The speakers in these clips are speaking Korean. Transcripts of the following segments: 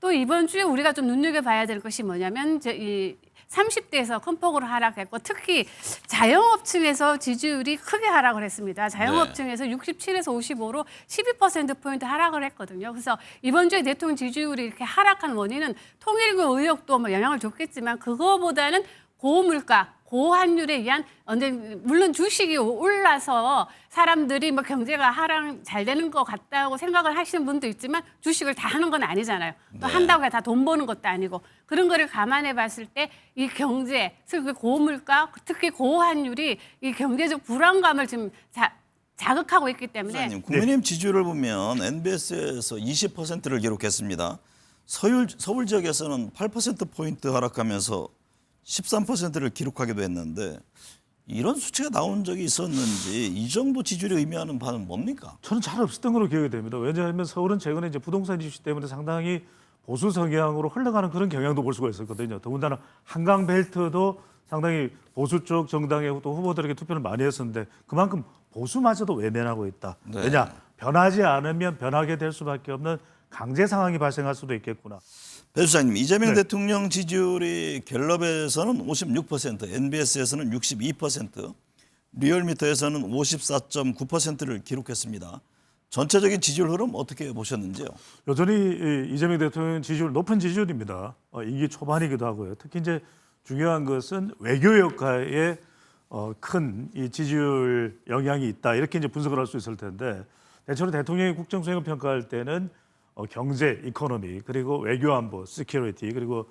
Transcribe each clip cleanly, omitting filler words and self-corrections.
또 이번 주에 우리가 좀 눈여겨봐야 될 것이 뭐냐면 이 30대에서 큰 폭으로 하락했고 특히 자영업층에서 지지율이 크게 하락을 했습니다. 자영업층에서 67에서 55로 12%포인트 하락을 했거든요. 그래서 이번 주에 대통령 지지율이 이렇게 하락한 원인은 통일교 의혹도 뭐 영향을 줬겠지만 그거보다는 고물가, 고환율에 의한 물론 주식이 올라서 사람들이 뭐 경제가 하락 잘 되는 것 같다고 생각을 하시는 분도 있지만 주식을 다 하는 건 아니잖아요. 또 한다고 해서 다 돈 버는 것도 아니고 그런 거를 감안해 봤을 때 이 경제, 특히 고물가, 특히 고환율이 이 경제적 불안감을 지금 자극하고 있기 때문에 목사님, 국민의힘 지지율을 보면 NBS에서 20%를 기록했습니다. 서울 지역에서는 8%포인트 하락하면서 13%를 기록하기도 했는데 이런 수치가 나온 적이 있었는지 이 정도 지지율이 의미하는 바는 뭡니까? 저는 잘 없었던 걸로 기억이 됩니다. 왜냐하면 서울은 최근에 이제 부동산 이슈 때문에 상당히 보수 성향으로 흘러가는 그런 경향도 볼 수가 있었거든요. 더군다나 한강 벨트도 상당히 보수 쪽 정당의 또 후보들에게 투표를 많이 했었는데 그만큼 보수마저도 외면하고 있다. 네. 왜냐? 변하지 않으면 변하게 될 수밖에 없는 강제 상황이 발생할 수도 있겠구나. 배 수장님, 이재명 네. 대통령 지지율이 갤럽에서는 56%, NBS에서는 62%, 리얼미터에서는 54.9%를 기록했습니다. 전체적인 지지율 흐름 어떻게 보셨는지요? 여전히 이재명 대통령 지지율 높은 지지율입니다. 임기 초반이기도 하고요. 특히 이제 중요한 것은 외교 역할에 큰 이 지지율 영향이 있다 이렇게 이제 분석을 할 수 있을 텐데 대체로 대통령이 국정 수행을 평가할 때는 경제, 이코노미 그리고 외교 안보, 시큐리티 그리고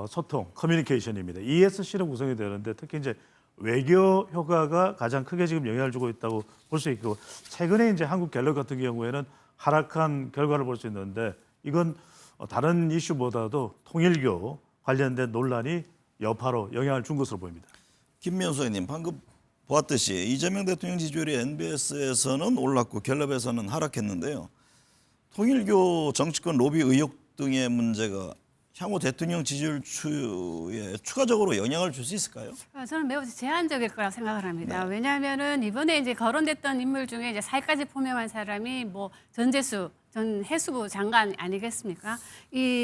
소통, 커뮤니케이션입니다. ESC로 구성이 되는데 특히 이제 외교 효과가 가장 크게 지금 영향을 주고 있다고 볼 수 있고 최근에 이제 한국 갤럽 같은 경우에는 하락한 결과를 볼 수 있는데 이건 다른 이슈보다도 통일교 관련된 논란이 여파로 영향을 준 것으로 보입니다. 김명수 의원님, 방금 보았듯이 이재명 대통령 지지율이 NBS에서는 올랐고 갤럽에서는 하락했는데요. 통일교 정치권 로비 의혹 등의 문제가 향후 대통령 지지율 추이에 추가적으로 영향을 줄 수 있을까요? 저는 매우 제한적일 거라고 생각을 합니다. 네. 왜냐하면은 이번에 이제 거론됐던 인물 중에 이제 사회까지 포함한 사람이 뭐 전재수 전 해수부 장관 아니겠습니까?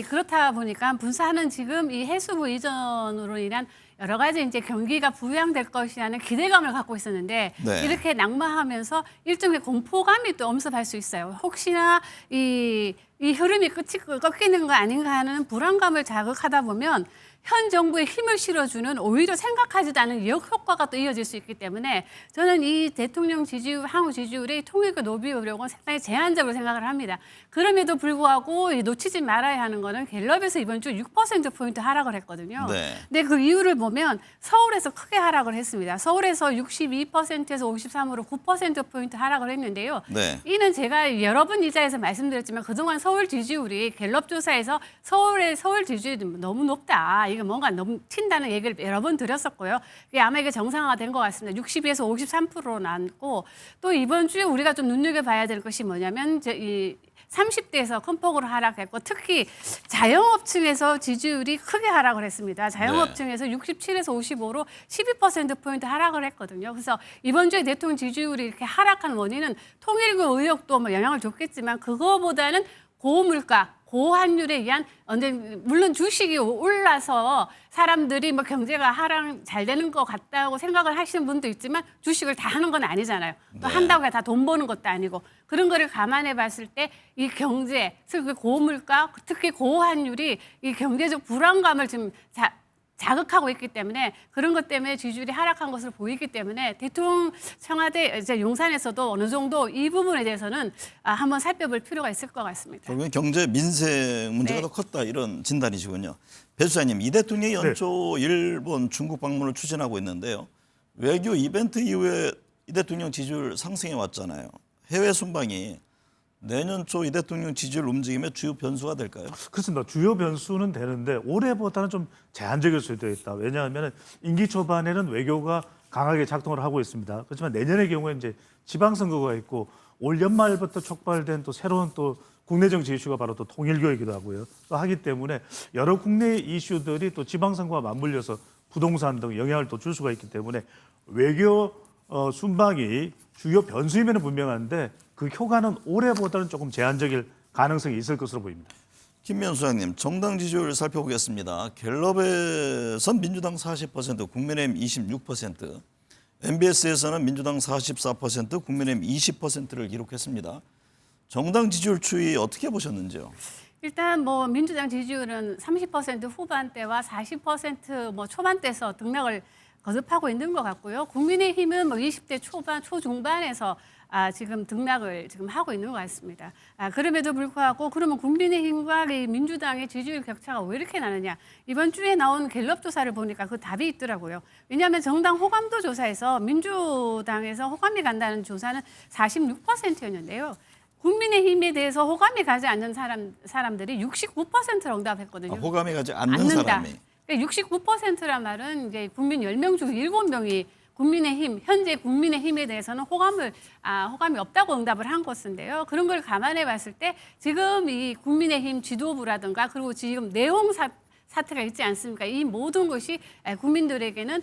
그렇다 보니까 분사하는 지금 이 해수부 이전으로 인한 여러 가지 이제 경기가 부양될 것이라는 기대감을 갖고 있었는데 네. 이렇게 낙마하면서 일종의 공포감이 또 엄습할 수 있어요. 혹시나 이 흐름이 꺾이는 거 아닌가 하는 불안감을 자극하다 보면 현 정부에 힘을 실어주는 오히려 생각하지도 않은 역효과가 또 이어질 수 있기 때문에 저는 이 대통령 지지율, 향후 지지율의 통일교 노비 의혹은 상당히 제한적으로 생각을 합니다. 그럼에도 불구하고 놓치지 말아야 하는 거는 갤럽에서 이번 주 6%포인트 하락을 했거든요. 네. 근데 그 이유를 보면 서울에서 크게 하락을 했습니다. 서울에서 62%에서 53으로 9%포인트 하락을 했는데요. 네. 이는 제가 여러 번 이 자리에서 말씀드렸지만 그동안 서울 지지율이 갤럽 조사에서 서울 지지율이 너무 높다. 이게 뭔가 너무 튄다는 얘기를 여러 번 드렸었고요. 아마 이게 정상화된 것 같습니다. 62에서 53%로 나왔고 또 이번 주에 우리가 좀 눈여겨봐야 될 것이 뭐냐면 이 30대에서 큰 폭으로 하락했고 특히 자영업층에서 지지율이 크게 하락을 했습니다. 자영업층에서 67에서 55로 12%포인트 하락을 했거든요. 그래서 이번 주에 대통령 지지율이 이렇게 하락한 원인은 통일교 의혹도 뭐 영향을 줬겠지만 그거보다는 고물가, 고환율에 의한 물론 주식이 올라서 사람들이 뭐 경제가 하락 잘 되는 것 같다고 생각을 하시는 분도 있지만 주식을 다 하는 건 아니잖아요. 또 한다고 해서 다 돈 버는 것도 아니고 그런 거를 감안해 봤을 때 이 경제, 특히 고물가, 특히 고환율이 이 경제적 불안감을 지금 자극하고 있기 때문에 그런 것 때문에 지지율이 하락한 것으로 보이기 때문에 대통령 청와대 이제 용산에서도 어느 정도 이 부분에 대해서는 한번 살펴볼 필요가 있을 것 같습니다. 결국엔 경제 민생 문제가 네. 더 컸다 이런 진단이시군요. 배 수장님, 이 대통령이 연초 일본, 중국 방문을 추진하고 있는데요. 외교 이벤트 이후에 이 대통령 지지율 상승해 왔잖아요. 해외 순방이 내년 초 이 대통령 지지율 움직임의 주요 변수가 될까요? 그렇습니다. 주요 변수는 되는데 올해보다는 좀 제한적일 수도 있다. 왜냐하면 임기 초반에는 외교가 강하게 작동을 하고 있습니다. 그렇지만 내년의 경우에 이제 지방선거가 있고 올 연말부터 촉발된 또 새로운 또 국내 정치 이슈가 바로 또 통일교이기도 하고요. 또 하기 때문에 여러 국내 이슈들이 또 지방선거와 맞물려서 부동산 등 영향을 또 줄 수가 있기 때문에 외교 순방이 주요 변수임에는 분명한데 그 효과는 올해보다는 조금 제한적일 가능성이 있을 것으로 보입니다. 김면수 소장님, 정당 지지율 살펴보겠습니다. 갤럽에선 민주당 40%, 국민의힘 26%, MBS에서는 민주당 44%, 국민의힘 20%를 기록했습니다. 정당 지지율 추이 어떻게 보셨는지요? 일단 뭐 민주당 지지율은 30% 후반대와 40% 초반대에서 등락을 거듭하고 있는 것 같고요. 국민의힘은 20대 초반, 초중반에서 지금 등락을 지금 하고 있는 것 같습니다. 그럼에도 불구하고 그러면 국민의힘과 이 민주당의 지지율 격차가 왜 이렇게 나느냐? 이번 주에 나온 갤럽 조사를 보니까 그 답이 있더라고요. 왜냐하면 정당 호감도 조사에서 민주당에서 호감이 간다는 조사는 46%였는데요. 국민의힘에 대해서 호감이 가지 않는 사람들이 69%로 응답했거든요. 호감이 가지 않는 사람이. 69%란 말은 이제 국민 10명 중 7명이 국민의힘, 현재 국민의힘에 대해서는 호감이 없다고 응답을 한 것인데요. 그런 걸 감안해 봤을 때 지금 이 국민의힘 지도부라든가 그리고 지금 내홍 사태가 있지 않습니까? 이 모든 것이 국민들에게는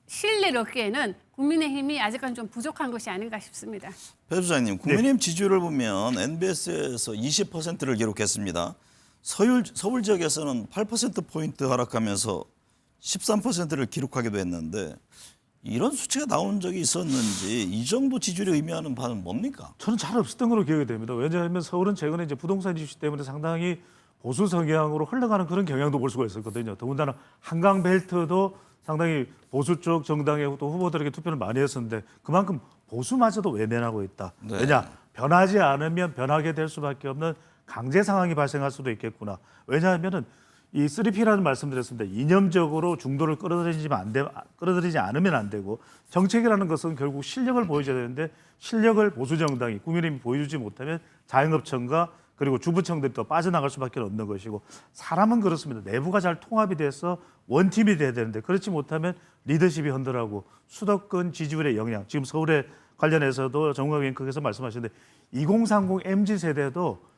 신뢰를 얻기에는 국민의힘이 아직은 좀 부족한 것이 아닌가 싶습니다. 배 소장님, 국민의힘 지지율을 보면 NBS에서 20%를 기록했습니다. 서울 지역에서는 8%포인트 하락하면서 13%를 기록하기도 했는데 이런 수치가 나온 적이 있었는지 이 정도 지지율이 의미하는 바는 뭡니까? 저는 잘 없었던 걸로 기억이 됩니다. 왜냐하면 서울은 최근에 이제 부동산 이슈 때문에 상당히 보수 성향으로 흘러가는 그런 경향도 볼 수가 있었거든요. 더군다나 한강 벨트도 상당히 보수 쪽 정당의 또 후보들에게 투표를 많이 했었는데 그만큼 보수마저도 외면하고 있다. 네. 왜냐? 변하지 않으면 변하게 될 수밖에 없는 강제 상황이 발생할 수도 있겠구나. 왜냐하면은 이 3P라는 말씀드렸습니다. 이념적으로 중도를 끌어들이지 않으면 안 되고 정책이라는 것은 결국 실력을 보여줘야 되는데 실력을 보수 정당이 국민의힘이 보여주지 못하면 자영업청과 그리고 주부청들이 또 빠져나갈 수밖에 없는 것이고 사람은 그렇습니다. 내부가 잘 통합이 돼서 원팀이 돼야 되는데 그렇지 못하면 리더십이 흔들하고 수도권 지지율의 영향. 지금 서울에 관련해서도 정우영 앵커께서 말씀하셨는데 2030 MZ세대도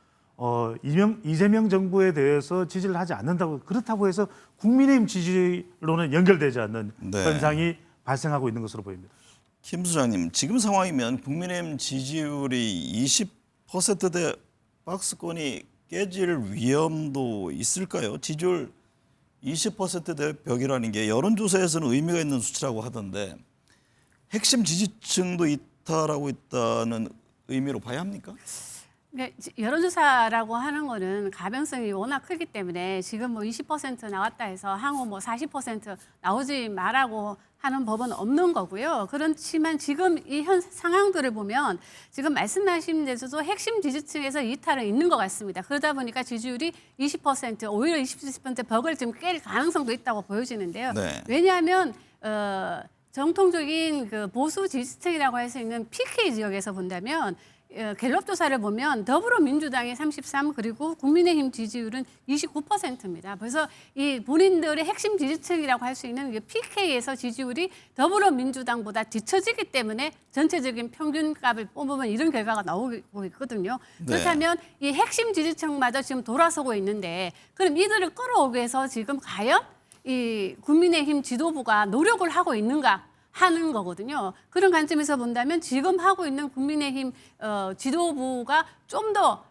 이재명 정부에 대해서 지지를 하지 않는다고 그렇다고 해서 국민의힘 지지로는 연결되지 않는 네. 현상이 발생하고 있는 것으로 보입니다. 김 소장님, 지금 상황이면 국민의힘 지지율이 20%대 박스권이 깨질 위험도 있을까요? 지지율 20%대 벽이라는 게 여론조사에서는 의미가 있는 수치라고 하던데 핵심 지지층도 이탈하고 있다는 의미로 봐야 합니까? 그러니까 여론조사라고 하는 거는 가변성이 워낙 크기 때문에 지금 20% 나왔다 해서 향후 40% 나오지 말라고 하는 법은 없는 거고요. 그렇지만 지금 이 현 상황들을 보면 지금 말씀하신 데서도 핵심 지지층에서 이탈은 있는 것 같습니다. 그러다 보니까 지지율이 20% 오히려 20% 벽을 지금 깰 가능성도 있다고 보여지는데요. 네. 왜냐하면 정통적인 그 보수 지지층이라고 할 수 있는 PK 지역에서 본다면 갤럽 조사를 보면 더불어민주당이 33 그리고 국민의힘 지지율은 29%입니다. 그래서 이 본인들의 핵심 지지층이라고 할 수 있는 PK에서 지지율이 더불어민주당보다 뒤처지기 때문에 전체적인 평균값을 뽑으면 이런 결과가 나오고 있거든요. 네. 그렇다면 이 핵심 지지층마저 지금 돌아서고 있는데 그럼 이들을 끌어오기 위해서 지금 과연 이 국민의힘 지도부가 노력을 하고 있는가? 하는 거거든요. 그런 관점에서 본다면 지금 하고 있는 국민의힘 지도부가 좀 더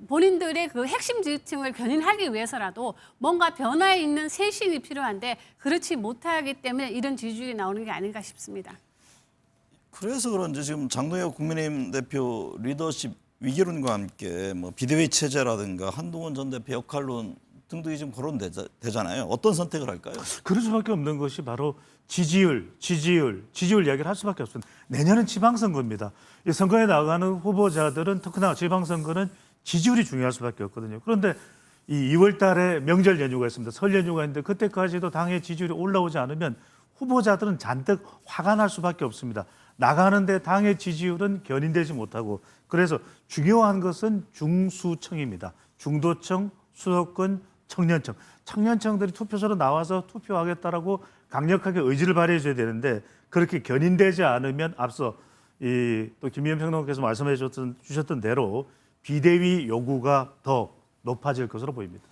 본인들의 그 핵심 지지층을 견인하기 위해서라도 뭔가 변화에 있는 쇄신이 필요한데 그렇지 못하기 때문에 이런 지지율이 나오는 게 아닌가 싶습니다. 그래서 그런지 지금 장동혁 국민의힘 대표 리더십 위기론과 함께 비대위 체제라든가 한동훈 전 대표 역할론 등등이 지금 거론되잖아요. 어떤 선택을 할까요? 그럴 수밖에 없는 것이 바로 지지율 이야기를 할 수밖에 없습니다. 내년은 지방선거입니다. 이 선거에 나가는 후보자들은 특히나 지방선거는 지지율이 중요할 수밖에 없거든요. 그런데 이 2월 달에 명절 연휴가 있습니다. 설 연휴가 있는데 그때까지도 당의 지지율이 올라오지 않으면 후보자들은 잔뜩 화가 날 수밖에 없습니다. 나가는데 당의 지지율은 견인되지 못하고 그래서 중요한 것은 중수청입니다. 중도청, 수도권, 청년청들이 투표소로 나와서 투표하겠다라고 강력하게 의지를 발휘해줘야 되는데 그렇게 견인되지 않으면 앞서 또 김의겸 평론가께서 말씀해 주셨던 대로 비대위 요구가 더 높아질 것으로 보입니다.